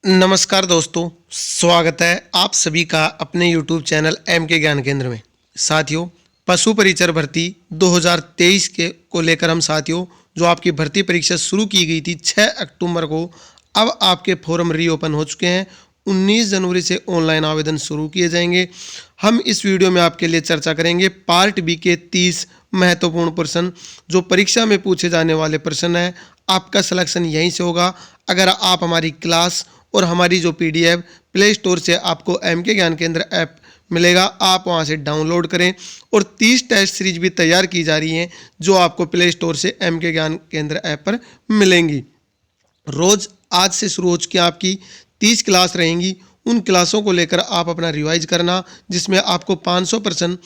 नमस्कार दोस्तों, स्वागत है आप सभी का अपने YouTube चैनल एम के ज्ञान केंद्र में। साथियों, पशु परिचर भर्ती 2023 के को लेकर हम साथियों जो आपकी भर्ती परीक्षा शुरू की गई थी 6 अक्टूबर को, अब आपके फॉर्म रीओपन हो चुके हैं। 19 जनवरी से ऑनलाइन आवेदन शुरू किए जाएंगे। हम इस वीडियो में आपके लिए चर्चा करेंगे पार्ट बी के 30 महत्वपूर्ण प्रश्न जो परीक्षा में पूछे जाने वाले प्रश्न हैं। आपका सिलेक्शन यहीं से होगा। अगर आप हमारी क्लास और हमारी जो PDF प्ले स्टोर से आपको एम के ज्ञान केंद्र ऐप मिलेगा, आप वहां से डाउनलोड करें। और 30 टेस्ट सीरीज भी तैयार की जा रही हैं जो आपको प्ले स्टोर से एम के ज्ञान केंद्र ऐप पर मिलेंगी। रोज आज से शुरू हो चुकी आपकी 30 क्लास रहेंगी। उन क्लासों को लेकर आप अपना रिवाइज करना, जिसमें आपको 500%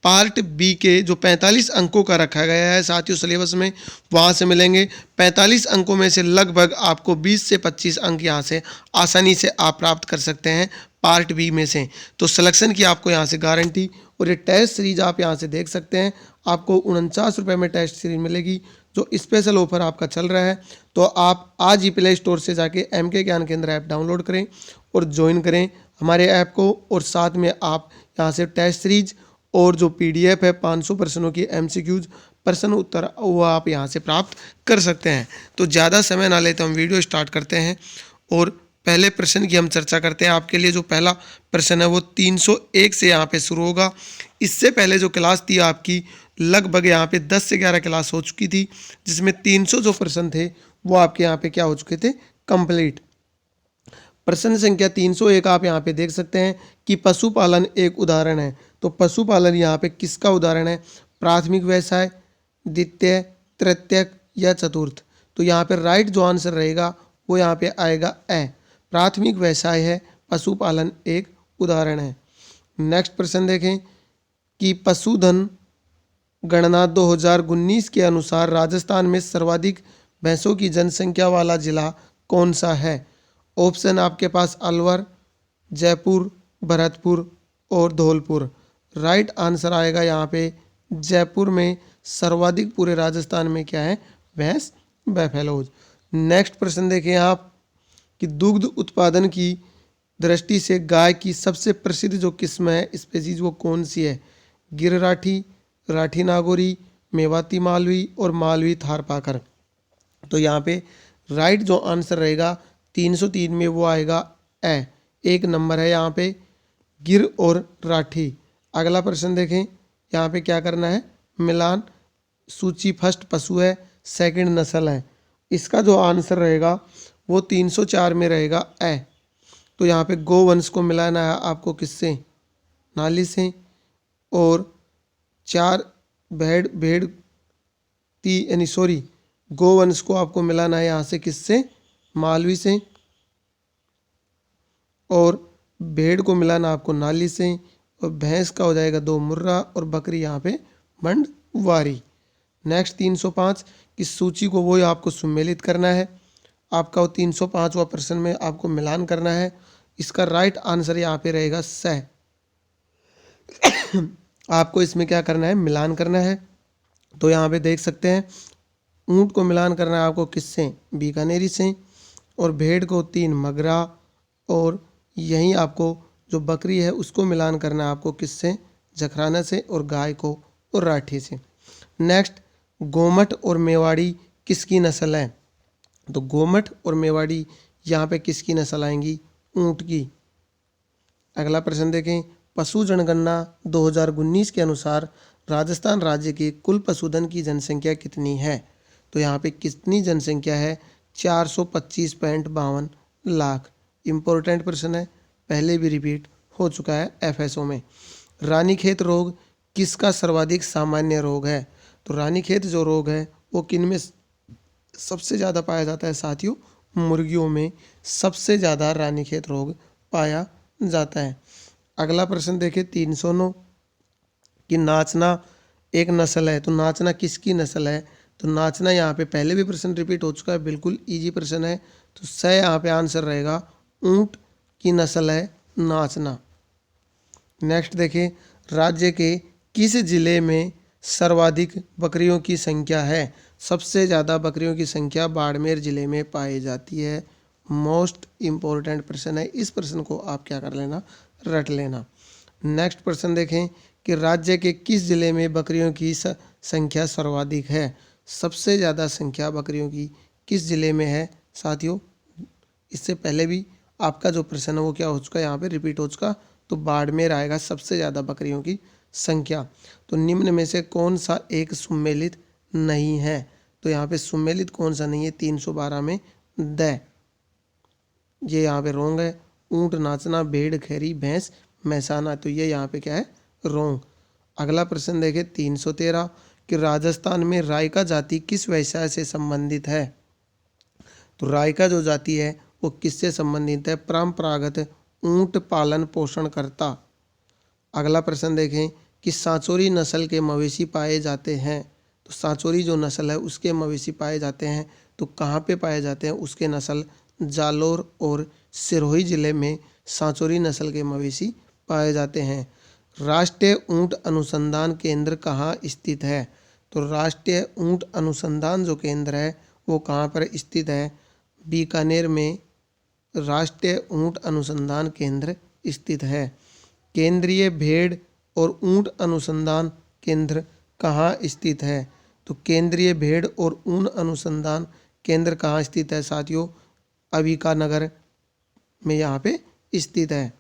पार्ट बी के जो 45 अंकों का रखा गया है साथियों सिलेबस में, वहाँ से मिलेंगे। 45 अंकों में से लगभग आपको 20 से 25 अंक यहाँ से आसानी से आप प्राप्त कर सकते हैं पार्ट बी में से। तो सिलेक्शन की आपको यहाँ से गारंटी। और ये टेस्ट सीरीज आप यहाँ से देख सकते हैं, आपको 49 रुपये में टेस्ट सीरीज मिलेगी जो स्पेशल ऑफर आपका चल रहा है। तो आप आज ही प्ले स्टोर से जाके एम के ज्ञान केंद्र ऐप डाउनलोड करें और ज्वाइन करें हमारे ऐप को। और साथ में आप यहाँ से टेस्ट सीरीज और जो PDF है 500 प्रश्नों की MCQs प्रश्न उत्तर, वो आप यहाँ से प्राप्त कर सकते हैं। तो ज़्यादा समय ना लेते हम वीडियो स्टार्ट करते हैं और पहले प्रश्न की हम चर्चा करते हैं। आपके लिए जो पहला प्रश्न है वो 301 से यहाँ पे शुरू होगा। इससे पहले जो क्लास थी आपकी लगभग यहाँ पे 10 से 11 क्लास हो चुकी थी, जिसमें 300 जो प्रश्न थे वो आपके यहाँ पे क्या हो चुके थे, कंप्लीट। प्रश्न संख्या 301 आप यहाँ पे देख सकते हैं कि पशुपालन एक उदाहरण है। तो पशुपालन यहाँ पे किसका उदाहरण है, प्राथमिक व्यवसाय, द्वितीय, तृतीयक या चतुर्थ। तो यहाँ पे राइट जो आंसर रहेगा वो यहाँ पे आएगा ए, प्राथमिक व्यवसाय है, पशुपालन एक उदाहरण है। नेक्स्ट प्रश्न देखें कि पशुधन गणना 2019 के अनुसार राजस्थान में सर्वाधिक भैंसों की जनसंख्या वाला जिला कौन सा है। ऑप्शन आपके पास अलवर, जयपुर, भरतपुर और धौलपुर। राइट आंसर आएगा यहाँ पे जयपुर में सर्वाधिक पूरे राजस्थान में क्या है, भैंस, बैफेलोज। नेक्स्ट प्रश्न देखें आप कि दुग्ध उत्पादन की दृष्टि से गाय की सबसे प्रसिद्ध जो किस्म है स्पीसीज वो कौन सी है, गिर राठी, राठी नागौरी, मेवाती मालवी और मालवी थारपाकर। तो यहाँ पे राइट जो आंसर रहेगा 303 में वो आएगा ए, एक नंबर है यहाँ पे गिर और राठी। अगला प्रश्न देखें, यहाँ पे क्या करना है, मिलान। सूची फर्स्ट पशु है, सेकंड नस्ल है। इसका जो आंसर रहेगा वो 304 में रहेगा ए। तो यहाँ पे गोवंश को मिलाना है आपको किससे, नाली से। और 4 भेड़ गोवंश को आपको मिलाना है यहाँ से किससे, मालवी से। और भेड़ को मिलाना आपको नाली से। और भैंस का हो जाएगा 2 मुर्रा और बकरी यहाँ पे मंडवारी। नेक्स्ट 305 की सूची को वो आपको सम्मिलित करना है। आपका वो 305वां प्रश्न में आपको मिलान करना है। इसका राइट आंसर यहाँ पे रहेगा सह। आपको इसमें क्या करना है, मिलान करना है। तो यहाँ पे देख सकते हैं ऊंट को मिलान करना है आपको किससे, बीकानेरी से। और भेड़ को 3 मगरा। और यहीं आपको जो बकरी है उसको मिलान करना है आपको किससे, जखराना से। और गाय को और राठी से। नेक्स्ट, गोमट और मेवाड़ी किसकी नस्ल है। तो गोमट और मेवाड़ी यहाँ पे किसकी नस्ल आएंगी, ऊंट की। अगला प्रश्न देखें, पशु जनगणना 2019 के अनुसार राजस्थान राज्य की कुल पशुधन की जनसंख्या कितनी है। तो यहाँ पे कितनी जनसंख्या है, 425.52 लाख। इम्पोर्टेंट प्रश्न है, पहले भी रिपीट हो चुका है FSO में। रानीखेत रोग किसका सर्वाधिक सामान्य रोग है। तो रानीखेत जो रोग है वो किन में सबसे ज़्यादा पाया जाता है साथियों, मुर्गियों में सबसे ज़्यादा रानीखेत रोग पाया जाता है। अगला प्रश्न देखें 309 कि नाचना एक नस्ल है। तो नाचना किसकी नस्ल है। तो नाचना यहाँ पे पहले भी प्रश्न रिपीट हो चुका है, बिल्कुल इजी प्रश्न है। तो स यहाँ पे आंसर रहेगा, ऊंट की नस्ल है नाचना। नेक्स्ट देखें, राज्य के किस जिले में सर्वाधिक बकरियों की संख्या है। सबसे ज़्यादा बकरियों की संख्या बाड़मेर जिले में पाई जाती है। मोस्ट इम्पोर्टेंट प्रश्न है, इस प्रश्न को आप क्या कर लेना, रट लेना। नेक्स्ट प्रश्न देखें कि राज्य के किस जिले में बकरियों की संख्या सर्वाधिक है। सबसे ज़्यादा संख्या बकरियों की किस जिले में है साथियों। इससे पहले भी आपका जो प्रश्न है वो क्या हो चुका है, यहाँ पे रिपीट हो चुका। तो बाड़मेर आएगा सबसे ज़्यादा बकरियों की संख्या। तो निम्न में से कौन सा एक सुमेलित नहीं है। तो यहाँ पे सुमेलित कौन सा नहीं है, 312 में द, ये यहाँ पे रोंग है। ऊंट नाचना, भेड़ खैरी, भैंस मैसाना, तो ये यहाँ पे क्या है, रोंग। अगला प्रश्न देखें 313 कि राजस्थान में रायका जाति किस व्यवसाय से संबंधित है। तो रायका जो जाति है वो किससे संबंधित है, परंपरागत ऊंट पालन पोषण करता। अगला प्रश्न देखें कि सांचौरी नस्ल के मवेशी पाए जाते हैं। तो सांचौरी जो नस्ल है उसके मवेशी पाए जाते हैं, तो कहाँ पे पाए जाते हैं, उसके नस्ल जालोर और सिरोही जिले में सांचौरी नस्ल के मवेशी पाए जाते हैं। राष्ट्रीय ऊंट अनुसंधान केंद्र कहाँ स्थित है। तो राष्ट्रीय ऊंट अनुसंधान जो केंद्र है वो कहाँ पर स्थित है, बीकानेर में राष्ट्रीय ऊंट अनुसंधान केंद्र स्थित है। केंद्रीय भेड़ और ऊंट अनुसंधान केंद्र कहाँ स्थित है। तो केंद्रीय भेड़ और ऊंट अनुसंधान केंद्र कहाँ स्थित है साथियों, अबिकानगर में यहाँ पे स्थित है।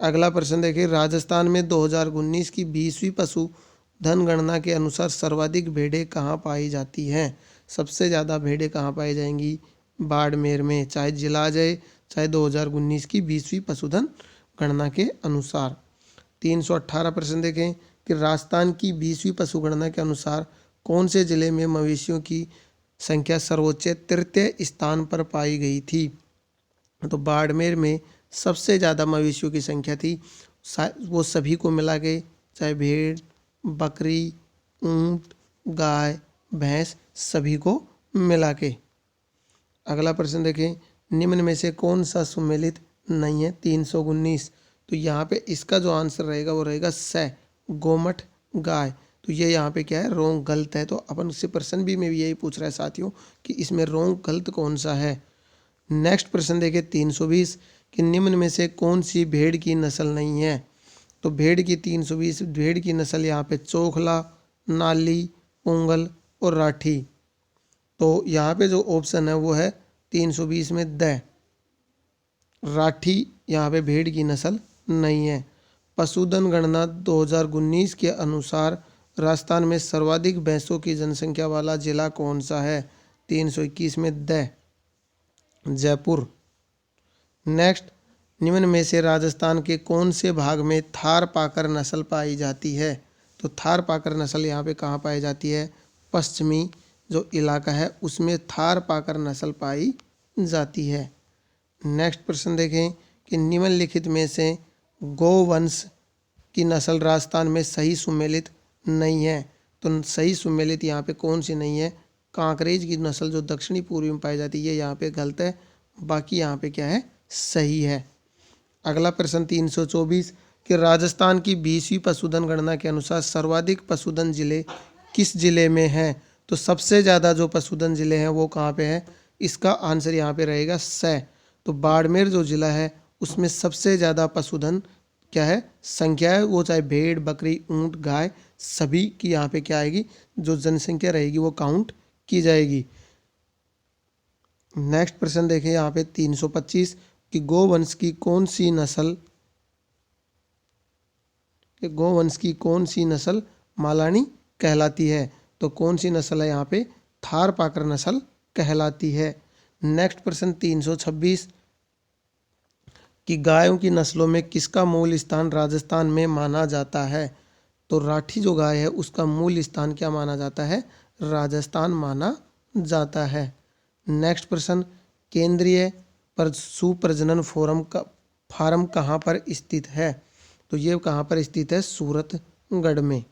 अगला प्रश्न देखिए, राजस्थान में 2019 की 20वीं पशुधन गणना के अनुसार सर्वाधिक भेड़ें कहाँ पाई जाती हैं। सबसे ज़्यादा भेड़ें कहाँ पाई जाएंगी, बाड़मेर में, चाहे जिला आ जाए चाहे 2019 की 20वीं पशुधन गणना के अनुसार। 318 प्रश्न देखें कि राजस्थान की 20वीं पशुगणना के अनुसार कौन से जिले में मवेशियों की संख्या सर्वोच्च तृतीय स्थान पर पाई गई थी। तो बाड़मेर में सबसे ज़्यादा मवेशियों की संख्या थी, वो सभी को मिला के, चाहे भेड़, बकरी, ऊंट, गाय, भैंस, सभी को मिला के। अगला प्रश्न देखें, निम्न में से कौन सा सुमेलित नहीं है, 319। तो यहाँ पे इसका जो आंसर रहेगा वो रहेगा स, गोमठ गाय। तो ये यहाँ पे क्या है, रोंग, गलत है। तो अपन उससे प्रश्न भी में भी यही पूछ रहा है साथियों कि इसमें रोंग गलत कौन सा है। नेक्स्ट प्रश्न देखिए 320 कि निम्न में से कौन सी भेड़ की नस्ल नहीं है। तो भेड़ की 320 भेड़ की नस्ल यहाँ पे चोखला, नाली, पोंगल और राठी। तो यहाँ पे जो ऑप्शन है वो है 320 में द, राठी यहाँ पे भेड़ की नस्ल नहीं है। पशुधन गणना 2019 के अनुसार राजस्थान में सर्वाधिक भैंसों की जनसंख्या वाला जिला कौन सा है, 321 में द, जयपुर। नेक्स्ट, निम्न में से राजस्थान के कौन से भाग में थार पाकर नस्ल पाई जाती है। तो थार पाकर नस्ल यहाँ पे कहाँ पाई जाती है, पश्चिमी जो इलाका है उसमें थार पाकर नस्ल पाई जाती है। नेक्स्ट प्रश्न देखें कि निम्नलिखित में से गोवंश की नस्ल राजस्थान में सही सुमेलित नहीं है। तो सही सुमेलित यहाँ पे कौन सी नहीं है, कांकरेज की नस्ल जो दक्षिणी पूर्वी में पाई जाती है यहाँ पे गलत है, बाकी यहाँ पे क्या है, सही है। अगला प्रश्न 324 कि राजस्थान की 20वीं पशुधन गणना के अनुसार सर्वाधिक पशुधन जिले किस जिले में हैं। तो सबसे ज़्यादा जो पशुधन जिले हैं वो कहाँ पे है, इसका आंसर यहाँ पे रहेगा स। तो बाड़मेर जो जिला है उसमें सबसे ज़्यादा पशुधन क्या है, संख्या है, वो चाहे भेड़, बकरी, ऊंट, गाय, सभी की यहाँ पे क्या आएगी, जो जनसंख्या रहेगी वो काउंट की जाएगी। नेक्स्ट प्रश्न देखें यहाँ पे 325 कि गोवंश की कौन सी नस्ल मालानी कहलाती है। तो कौन सी नस्ल है यहाँ पे, थार पाकर नस्ल कहलाती है। नेक्स्ट प्रश्न 326 कि गायों की नस्लों में किसका मूल स्थान राजस्थान में माना जाता है। तो राठी जो गाय है उसका मूल स्थान क्या माना जाता है, राजस्थान माना जाता है। नेक्स्ट प्रश्न, केंद्रीय पशु प्रजनन फार्म कहाँ पर स्थित है। तो ये कहाँ पर स्थित है, सूरतगढ़ में।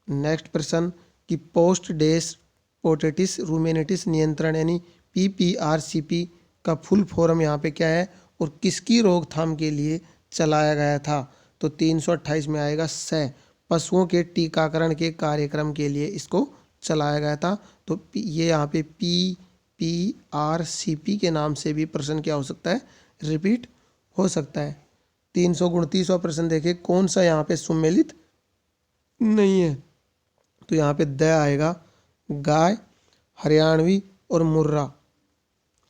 नेक्स्ट प्रश्न कि पोस्ट डेस पोटेटिस रूमेनेटिस नियंत्रण यानी PPRCP का फुल फॉर्म यहाँ पे क्या है और किसकी रोकथाम के लिए चलाया गया था। तो 328 में आएगा स, पशुओं के टीकाकरण के कार्यक्रम के लिए इसको चलाया गया था। तो ये यहाँ पे PRCP के नाम से भी प्रश्न क्या हो सकता है, रिपीट हो सकता है। 329वां प्रश्न देखिए, कौन सा यहाँ पे सुमेलित नहीं है, तो यहाँ पे द आएगा, गाय, हरियाणवी और मुर्रा।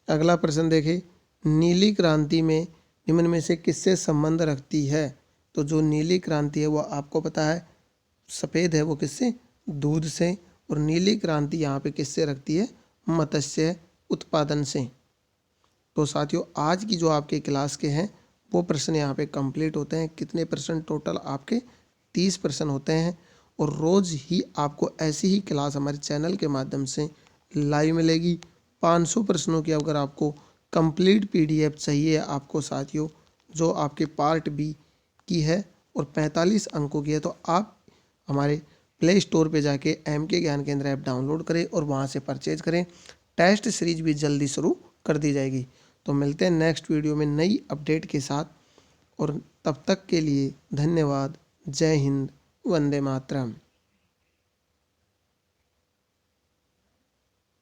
अगला प्रश्न देखिए, नीली क्रांति में निम्न में से किससे संबंध रखती है, तो जो नीली क्रांति है वो आपको पता है सफ़ेद है, वो किससे, दूध से, और नीली क्रांति यहाँ पे किससे रखती है, मत्स्य उत्पादन से। तो साथियों आज की जो आपके क्लास के हैं वो प्रश्न यहाँ पे कंप्लीट होते हैं। कितने प्रश्न टोटल आपके, 30 प्रश्न होते हैं, और रोज़ ही आपको ऐसी ही क्लास हमारे चैनल के माध्यम से लाइव मिलेगी। 500 प्रश्नों की अगर आपको कंप्लीट PDF चाहिए आपको साथियों, जो आपके पार्ट बी की है और 45 अंकों की है, तो आप हमारे प्ले स्टोर पे जाके MK ज्ञान केंद्र ऐप डाउनलोड करें और वहाँ से परचेज करें। टेस्ट सीरीज भी जल्दी शुरू कर दी जाएगी। तो मिलते हैं नेक्स्ट वीडियो में नई अपडेट के साथ, और तब तक के लिए धन्यवाद। जय हिंद, वंदे मातरम।